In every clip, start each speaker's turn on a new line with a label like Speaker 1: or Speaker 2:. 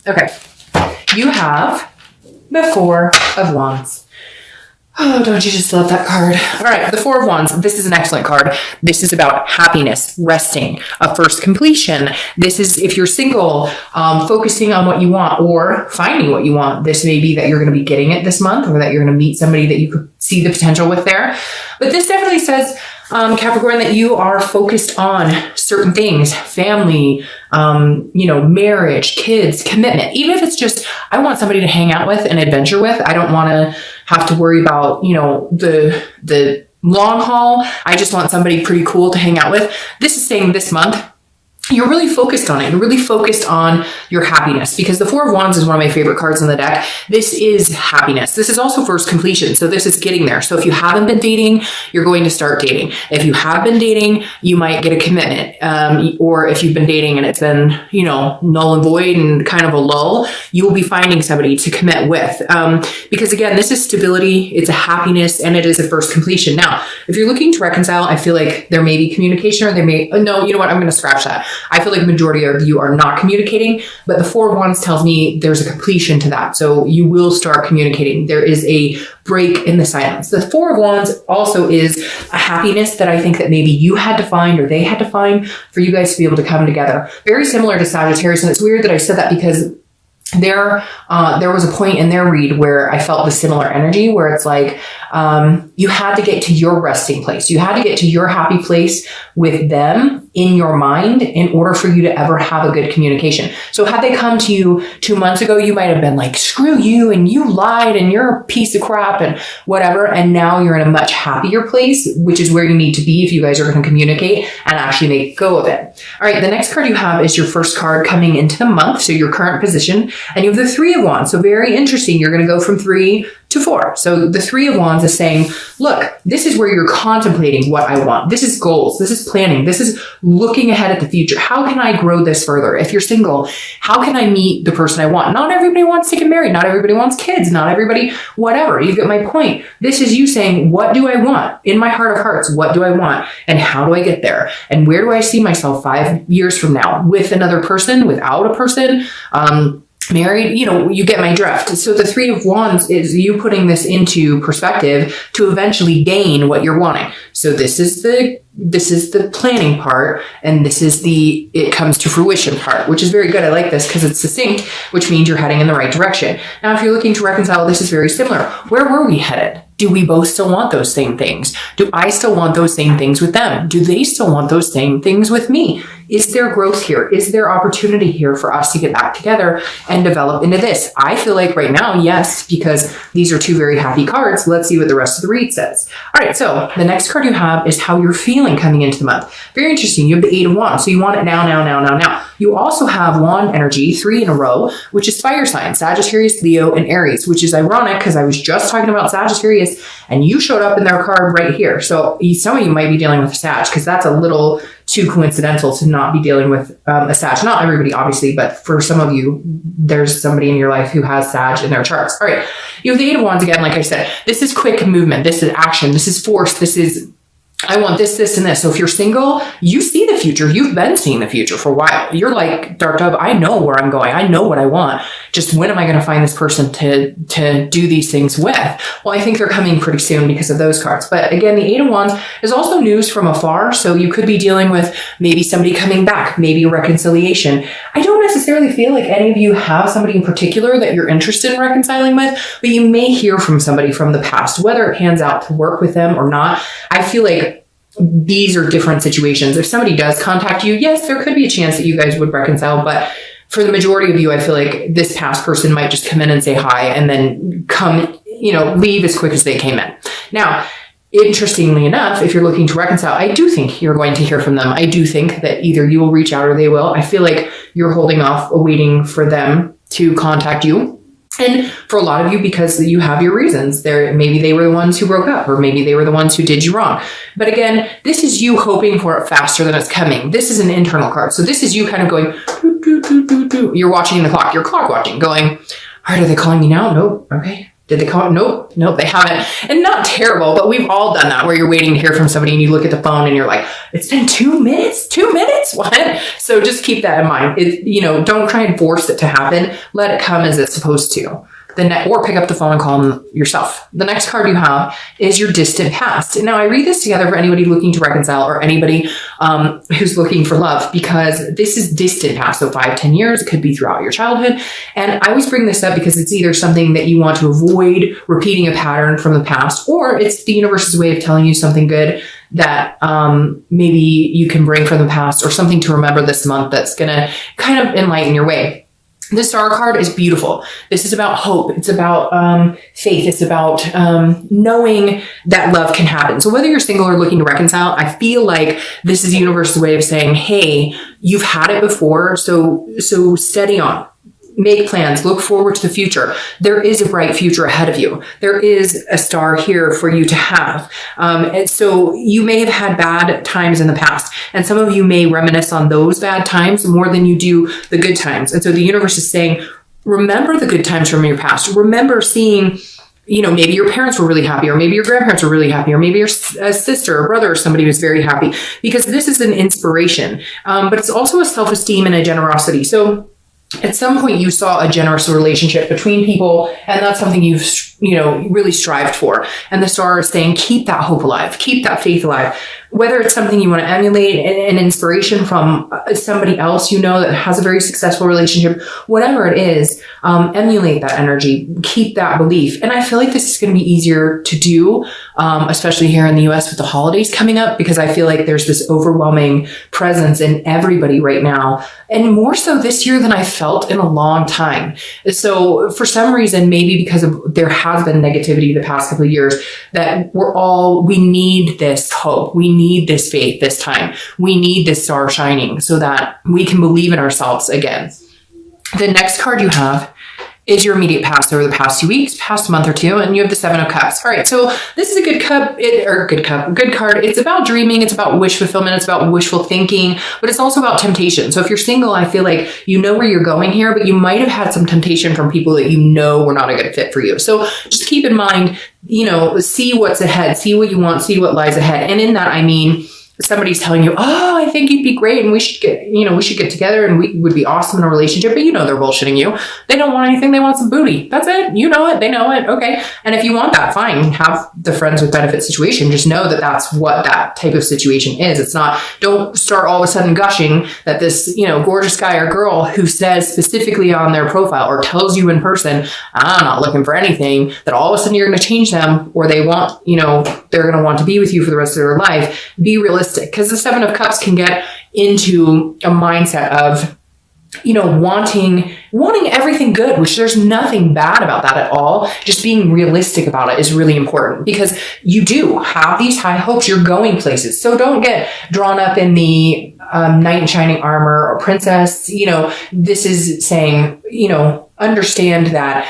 Speaker 1: Okay. You have the Four of Wands. Oh, don't you just love that card? All right, the Four of Wands. This is an excellent card. This is about happiness, resting, a first completion. This is, if you're single, focusing on what you want or finding what you want. This may be that you're going to be getting it this month, or that you're going to meet somebody that you could see the potential with there. But this definitely says, Capricorn, that you are focused on certain things, family, marriage, kids, commitment. Even if it's just, I want somebody to hang out with and adventure with. I don't want to have to worry about, the long haul. I just want somebody pretty cool to hang out with. This is saying this month, you're really focused on it. You're really focused on your happiness, because the Four of Wands is one of my favorite cards in the deck. This is happiness. This is also first completion. So this is getting there. So if you haven't been dating, you're going to start dating. If you have been dating, you might get a commitment. Or if you've been dating and it's been, null and void and kind of a lull, you will be finding somebody to commit with. Because again, this is stability, it's a happiness, and it is a first completion. Now, if you're looking to reconcile, I feel like there may be communication, or no, you know what? I'm going to scratch that. I feel like the majority of you are not communicating, but the Four of Wands tells me there's a completion to that. So you will start communicating. There is a break in the silence. The Four of Wands also is a happiness that I think that maybe you had to find, or they had to find, for you guys to be able to come together. Very similar to Sagittarius. And it's weird that I said that, because there was a point in their read where I felt the similar energy, where it's like, you had to get to your resting place. You had to get to your happy place with them in your mind in order for you to ever have a good communication. So had they come to you 2 months ago, you might have been like, screw you, and you lied, and you're a piece of crap, and whatever. And now you're in a much happier place, which is where you need to be if you guys are going to communicate and actually make go of it. All right. The next card you have is your first card coming into the month. So your current position, and you have the Three of Wands. So very interesting. You're going to go from 3 to 4. So the Three of Wands is saying, look, this is where you're contemplating what I want. This is goals. This is planning. This is looking ahead at the future. How can I grow this further? If you're single, how can I meet the person I want? Not everybody wants to get married. Not everybody wants kids. Not everybody, whatever. You get my point. This is you saying, what do I want? In my heart of hearts, what do I want? And how do I get there? And where do I see myself 5 years from now? With another person, without a person, married, you get my drift. So the Three of Wands is you putting this into perspective to eventually gain what you're wanting. So this is the planning part, and this is the it comes to fruition part, which is very good. I like this because it's succinct, which means you're heading in the right direction. Now, if you're looking to reconcile, this is very similar. Where were we headed? Do we both still want those same things? Do I still want those same things with them? Do they still want those same things with me? Is there growth here? Is there opportunity here for us to get back together and develop into this? I feel like right now, yes, because these are two very happy cards. Let's see what the rest of the read says. All right, so the next card you have is how you're feeling coming into the month. Very interesting. You have the Eight of Wands, so you want it now, now, now, now, now. You also have wand energy, 3 in a row, which is fire signs, Sagittarius, Leo, and Aries, which is ironic because I was just talking about Sagittarius and you showed up in their card right here. So some of you might be dealing with a Sag, because that's a little too coincidental to not be dealing with a Sag. Not everybody, obviously, but for some of you, there's somebody in your life who has Sag in their charts. All right. You have the Eight of Wands again. Like I said, this is quick movement. This is action. This is force. This is, I want this, this, and this. So if you're single, you see the future. You've been seeing the future for a while. You're like, Dark Dove, I know where I'm going. I know what I want. Just when am I going to find this person to do these things with? Well, I think they're coming pretty soon because of those cards. But again, the Eight of Wands is also news from afar. So you could be dealing with maybe somebody coming back, maybe a reconciliation. I don't necessarily feel like any of you have somebody in particular that you're interested in reconciling with, but you may hear from somebody from the past, whether it pans out to work with them or not. I feel like these are different situations. If somebody does contact you, yes, there could be a chance that you guys would reconcile, but for the majority of you, I feel like this past person might just come in and say hi and then leave as quick as they came in. Now, interestingly enough, if you're looking to reconcile, I do think you're going to hear from them. I do think that either you will reach out or they will. I feel like you're holding off, waiting for them to contact you. And for a lot of you, because you have your reasons, maybe they were the ones who broke up, or maybe they were the ones who did you wrong. But again, this is you hoping for it faster than it's coming. This is an internal card. So this is you kind of going, doo, doo, doo, doo, doo. You're watching the clock. You're clock watching, going, all right, are they calling me now? No. Okay. Did they call it? Nope, they haven't. And not terrible, but we've all done that where you're waiting to hear from somebody and you look at the phone and you're like, it's been 2 minutes? 2 minutes? What? So just keep that in mind. Don't try and force it to happen. Let it come as it's supposed to. Or pick up the phone and call them yourself. The next card you have is your distant past. Now, I read this together for anybody looking to reconcile or anybody who's looking for love, because this is distant past. So 5-10 years, it could be throughout your childhood. And I always bring this up because it's either something that you want to avoid repeating a pattern from the past, or it's the universe's way of telling you something good that maybe you can bring from the past, or something to remember this month that's going to kind of enlighten your way. The Star card is beautiful. This is about hope. It's about faith. It's about knowing that love can happen. So whether you're single or looking to reconcile, I feel like this is the universe's way of saying, hey, you've had it before, so steady on. Make plans, look forward to the future. There is a bright future ahead of you. There is a star here for you to have. And so you may have had bad times in the past, and some of you may reminisce on those bad times more than you do the good times. And so the universe is saying, remember the good times from your past. Remember seeing, maybe your parents were really happy, or maybe your grandparents were really happy, or maybe your sister or brother or somebody was very happy, because this is an inspiration. But it's also a self-esteem and a generosity. So at some point you saw a generous relationship between people, and that's something you've, really strived for. And the star is saying, keep that hope alive, keep that faith alive. Whether it's something you want to emulate, an inspiration from somebody else that has a very successful relationship, whatever it is, emulate that energy, keep that belief. And I feel like this is going to be easier to do, especially here in the US with the holidays coming up, because I feel like there's this overwhelming presence in everybody right now, and more so this year than I felt in a long time. So for some reason, maybe because there has been negativity the past couple of years, that we need this hope. We need this faith this time. We need this star shining so that we can believe in ourselves again. The next card you have is your immediate past over the past 2 weeks, past month or two, and you have the 7 of Cups. All right, so this is a good card. It's about dreaming. It's about wish fulfillment. It's about wishful thinking, but it's also about temptation. So if you're single, I feel like you know where you're going here, but you might have had some temptation from people that were not a good fit for you. So just keep in mind, see what's ahead, see what you want, see what lies ahead. And in that, I mean, somebody's telling you, oh, I think you'd be great, and we should get together, and we would be awesome in a relationship, but they're bullshitting you. They don't want anything. They want some booty. That's it. You know it. They know it. Okay. And if you want that, fine. Have the friends with benefits situation. Just know that that's what that type of situation is. It's not, don't start all of a sudden gushing that this, gorgeous guy or girl who says specifically on their profile or tells you in person, I'm not looking for anything, that all of a sudden you're going to change them, or they want, they're going to want to be with you for the rest of their life. Be realistic. Because the 7 of Cups can get into a mindset of, wanting everything good, which there's nothing bad about that at all. Just being realistic about it is really important, because you do have these high hopes. You're going places. So don't get drawn up in the knight in shining armor or princess. This is saying, understand that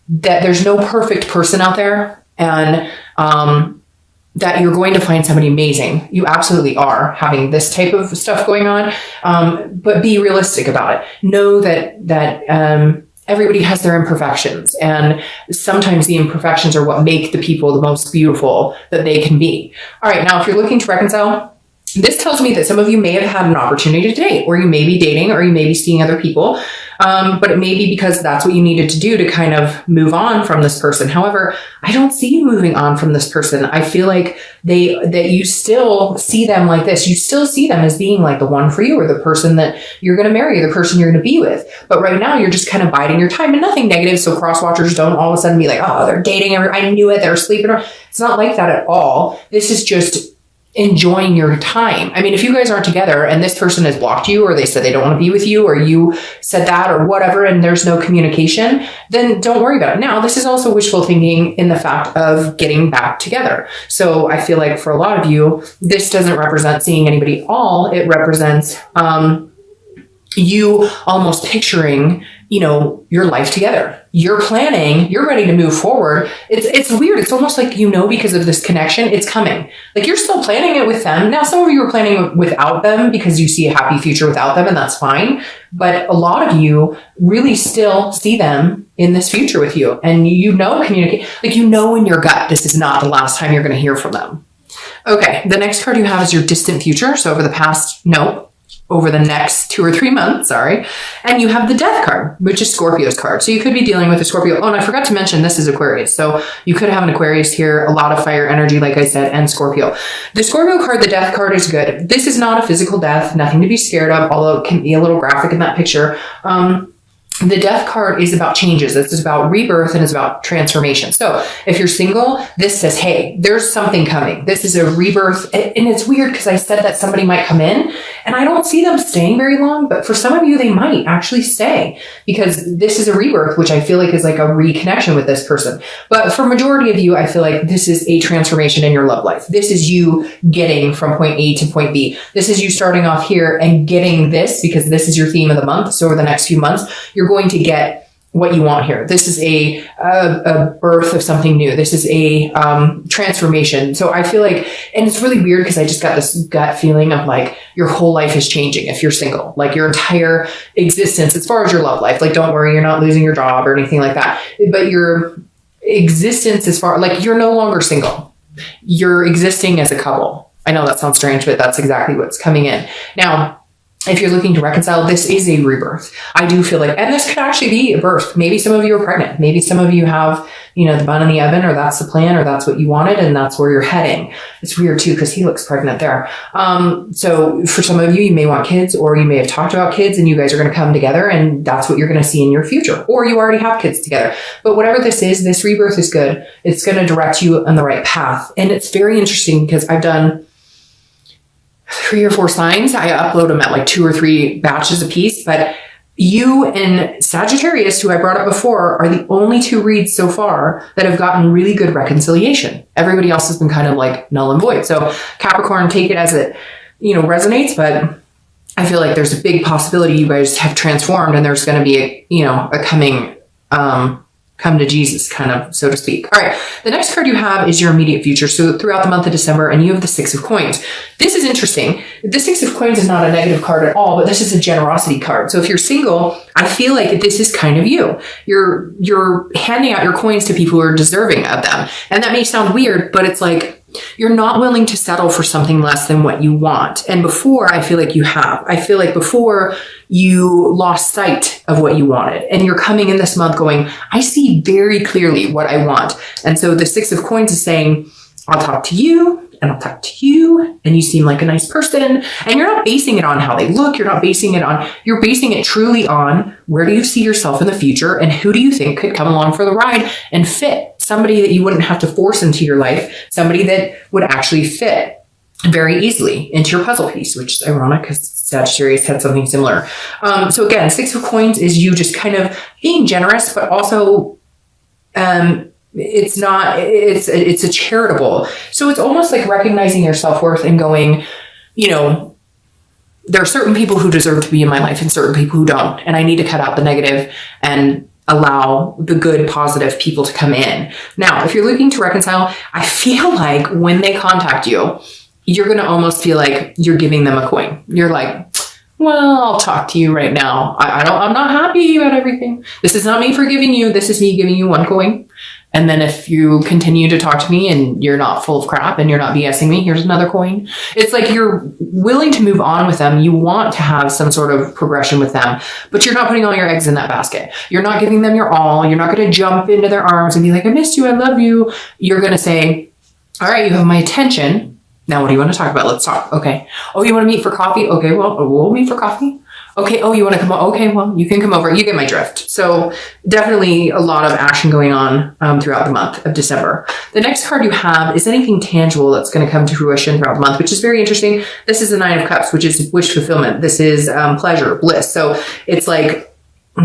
Speaker 1: there's no perfect person out there, and that you're going to find somebody amazing. You absolutely are having this type of stuff going on. But be realistic about it. Know that everybody has their imperfections, and sometimes the imperfections are what make the people the most beautiful that they can be. All right. Now, if you're looking to reconcile, this tells me that some of you may have had an opportunity to date, or you may be dating, or you may be seeing other people. But it may be because that's what you needed to do to kind of move on from this person. However, I don't see you moving on from this person. I feel like that you still see them like this. You still see them as being like the one for you, or the person that you're going to marry, or the person you're going to be with. But right now you're just kind of biding your time, and nothing negative. So cross watchers don't all of a sudden be like, oh, they're dating. I knew it. They're sleeping. It's not like that at all. This is just enjoying your time. I mean, if you guys aren't together and this person has blocked you, or they said they don't want to be with you, or you said that, or whatever, and there's no communication, then don't worry about it. Now, this is also wishful thinking in the fact of getting back together. So I feel like for a lot of you, this doesn't represent seeing anybody at all. It represents you almost picturing your life together. You're planning, you're ready to move forward. It's weird. It's almost like, because of this connection, it's coming. Like, you're still planning it with them. Now, some of you are planning without them because you see a happy future without them, and that's fine. But a lot of you really still see them in this future with you. And communicate, like, in your gut, this is not the last time you're going to hear from them. Okay. The next card you have is your distant future. So over the next 2 or 3 months, And you have the Death card, which is Scorpio's card. So you could be dealing with a Scorpio. Oh, and I forgot to mention, this is Aquarius. So you could have an Aquarius here, a lot of fire energy, like I said, and Scorpio. The Scorpio card, the Death card, is good. This is not a physical death, nothing to be scared of, although it can be a little graphic in that picture. The Death card is about changes. This is about rebirth, and it's about transformation. So if you're single, this says, hey, there's something coming. This is a rebirth. And it's weird because I said that somebody might come in, and I don't see them staying very long, but for some of you, they might actually stay because this is a rebirth, which I feel like is like a reconnection with this person. But for majority of you, I feel like this is a transformation in your love life. This is you getting from point A to point B. This is you starting off here and getting this, because this is your theme of the month. So over the next few months, you're going to get what you want here. This is a birth of something new. This is a transformation. So I feel like, and it's really weird because I just got this gut feeling of like your whole life is changing if you're single, like your entire existence as far as your love life. Like, don't worry, you're not losing your job or anything like that. But your existence as far, like, you're no longer single. You're existing as a couple. I know that sounds strange, but that's exactly what's coming in. Now, if you're looking to reconcile, this is a rebirth. I do feel like, and this could actually be a birth. Maybe some of you are pregnant. Maybe some of you have, the bun in the oven, or that's the plan, or that's what you wanted, and that's where you're heading. It's weird too, because he looks pregnant there. So for some of you, you may want kids, or you may have talked about kids, and you guys are going to come together, and that's what you're going to see in your future. Or you already have kids together. But whatever this is, this rebirth is good. It's going to direct you on the right path. And it's very interesting because I've done 3 or 4 signs. I upload them at like 2 or 3 batches a piece, but you and Sagittarius, who I brought up before, are the only 2 reads so far that have gotten really good reconciliation. Everybody else has been kind of like null and void. So Capricorn, take it as it, resonates, but I feel like there's a big possibility you guys have transformed, and there's going to be a coming, come to Jesus, kind of, so to speak. All right. The next card you have is your immediate future. So throughout the month of December, and you have the 6 of Coins. This is interesting. The 6 of Coins is not a negative card at all, but this is a generosity card. So if you're single, I feel like this is kind of you. You're handing out your coins to people who are deserving of them. And that may sound weird, but it's like, you're not willing to settle for something less than what you want. And before, I feel like you have. I feel like before, you lost sight of what you wanted. And you're coming in this month going, I see very clearly what I want. And so the 6 of Coins is saying, I'll talk to you, and I'll talk to you, and you seem like a nice person. And you're not basing it on how they look. You're basing it truly on, where do you see yourself in the future, and who do you think could come along for the ride and fit? Somebody that you wouldn't have to force into your life, somebody that would actually fit very easily into your puzzle piece, which is ironic because Sagittarius had something similar. So again, 6 of Coins is you just kind of being generous, but also, it's a charitable. So it's almost like recognizing your self-worth and going, there are certain people who deserve to be in my life and certain people who don't. And I need to cut out the negative and allow the good, positive people to come in. Now, if you're looking to reconcile, I feel like when they contact you, you're going to almost feel like you're giving them a coin. You're like, well, I'll talk to you right now. I'm not happy about everything. This is not me forgiving you. This is me giving you 1 coin. And then if you continue to talk to me and you're not full of crap and you're not BSing me, here's another coin. It's like you're willing to move on with them. You want to have some sort of progression with them, but you're not putting all your eggs in that basket. You're not giving them your all. You're not going to jump into their arms and be like, I missed you. I love you. You're going to say, all right, you have my attention. Now, what do you want to talk about? Let's talk. Okay. Oh, you want to meet for coffee? Okay, well, we'll meet for coffee. Okay. Oh, you want to come over? Okay, well, you can come over. You get my drift. So definitely a lot of action going on throughout the month of December. The next card you have is anything tangible that's going to come to fruition throughout the month, which is very interesting. This is the 9 of Cups, which is wish fulfillment. This is pleasure, bliss. So it's like,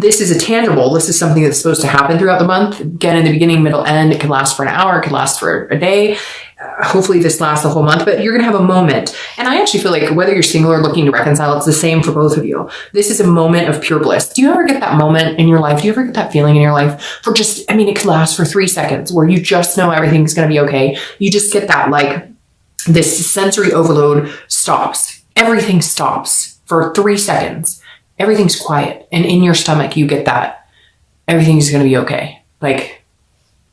Speaker 1: this is a tangible. This is something that's supposed to happen throughout the month. Again, in the beginning, middle, end. It could last for an hour. It could last for a day. hopefully this lasts the whole month, but you're going to have a moment. And I actually feel like whether you're single or looking to reconcile, it's the same for both of you. This is a moment of pure bliss. Do you ever get that moment in your life? Do you ever get that feeling in your life for just, I mean, it could last for 3 seconds where you just know everything's going to be okay. You just get that, like, this sensory overload stops. Everything stops for 3 seconds. Everything's quiet. And in your stomach, you get that everything's going to be okay. Like,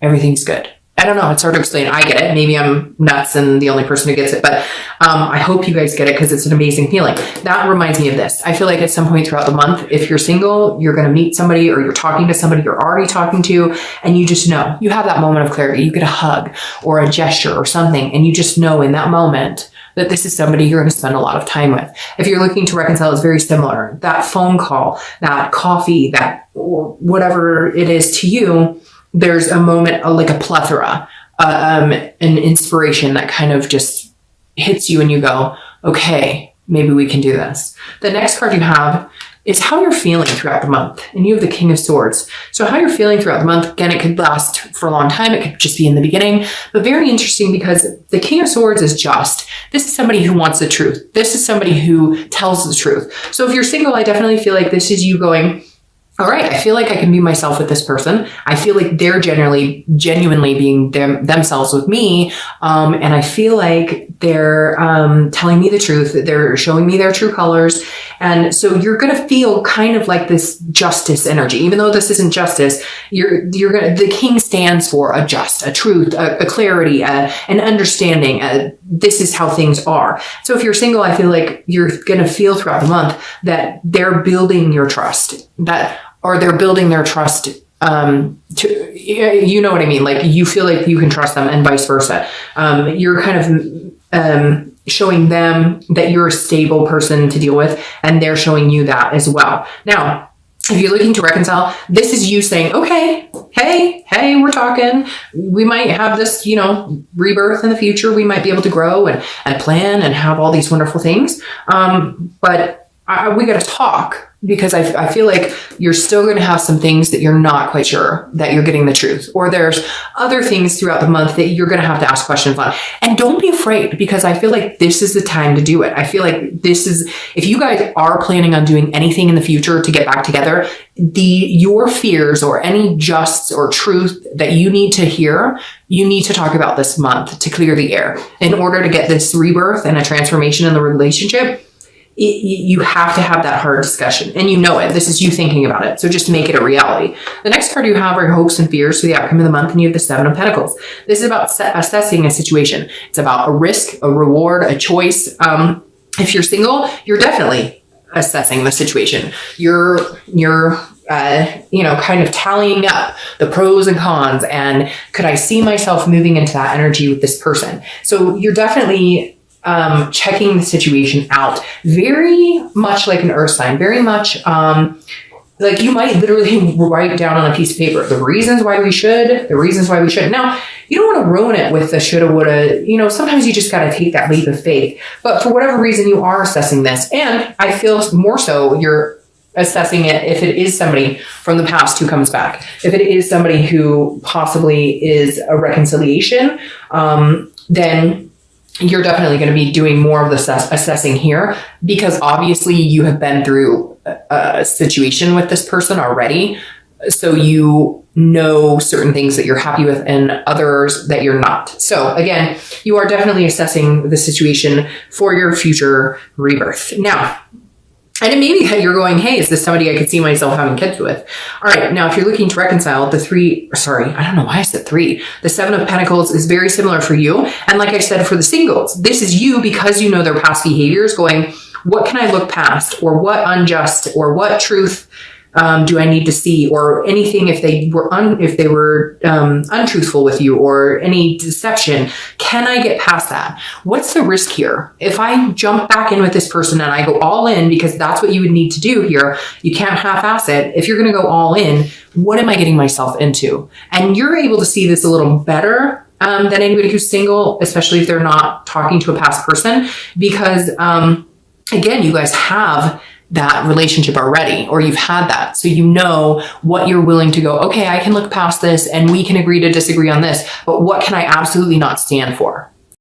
Speaker 1: everything's good. I don't know. It's hard to explain. I get it. Maybe I'm nuts and the only person who gets it, but I hope you guys get it because it's an amazing feeling. That reminds me of this. I feel like at some point throughout the month, if you're single, you're going to meet somebody or you're talking to somebody you're already talking to, and you just know. You have that moment of clarity. You get a hug or a gesture or something, and you just know in that moment that this is somebody you're going to spend a lot of time with. If you're looking to reconcile, it's very similar. That phone call, that coffee, that whatever it is to you, there's a moment, like a plethora, an inspiration that kind of just hits you and you go, okay, maybe we can do this. The next card you have is how you're feeling throughout the month. And you have the King of Swords. So how you're feeling throughout the month, again, it could last for a long time. It could just be in the beginning, but very interesting because the King of Swords is just. This is somebody who wants the truth. This is somebody who tells the truth. So if you're single, I definitely feel like this is you going, all right, I feel like I can be myself with this person. I feel like they're genuinely being themselves with me. And I feel like they're telling me the truth. They're showing me their true colors. And so you're going to feel kind of like this justice energy. Even though this isn't justice, the King stands for a just, a truth, a clarity, an understanding. This is how things are. So if you're single, I feel like you're going to feel throughout the month that they're building your trust, or they're building their trust to, you know what I mean? Like you feel like you can trust them and vice versa. You're kind of showing them that you're a stable person to deal with, and they're showing you that as well. Now, if you're looking to reconcile, this is you saying, okay, hey, we're talking. We might have this, rebirth in the future. We might be able to grow and plan and have all these wonderful things. But we got to talk, because I feel like you're still going to have some things that you're not quite sure that you're getting the truth, or there's other things throughout the month that you're going to have to ask questions on. And don't be afraid, because I feel like this is the time to do it. I feel like this is, if you guys are planning on doing anything in the future to get back together, your fears or any justs or truth that you need to hear, you need to talk about this month to clear the air. In order to get this rebirth and a transformation in the relationship, you have to have that hard discussion, and you know it. This is you thinking about it. So just make it a reality. The next card you have are your hopes and fears for the outcome of the month, and you have the Seven of Pentacles. This is about assessing a situation. It's about a risk, a reward, a choice. If you're single, you're definitely assessing the situation. You're kind of tallying up the pros and cons, and could I see myself moving into that energy with this person? So you're definitely checking the situation out, very much like an earth sign, very much like you might literally write down on a piece of paper the reasons why we should, the reasons why we shouldn't. Now, you don't want to ruin it with the shoulda, woulda, sometimes you just got to take that leap of faith. But for whatever reason, you are assessing this. And I feel more so you're assessing it if it is somebody from the past who comes back. If it is somebody who possibly is a reconciliation, then you're definitely going to be doing more of the assessing here, because obviously you have been through a situation with this person already. So you know certain things that you're happy with and others that you're not. So again, you are definitely assessing the situation for your future rebirth. Now, and it may be that you're going, hey, is this somebody I could see myself having kids with? All right. Now, if you're looking to reconcile, the Seven of Pentacles is very similar for you. And like I said, for the singles, this is you, because you know their past behaviors, going, what can I look past, or what unjust, or what truth do I need to see, or anything if they were untruthful with you, or any deception? Can I get past that? What's the risk here? If I jump back in with this person and I go all in, because that's what you would need to do here, you can't half-ass it. If you're going to go all in, what am I getting myself into? And you're able to see this a little better than anybody who's single, especially if they're not talking to a past person, because again, you guys have that relationship already, or you've had that. So you know what you're willing to go, okay, I can look past this and we can agree to disagree on this, but what can I absolutely not stand for?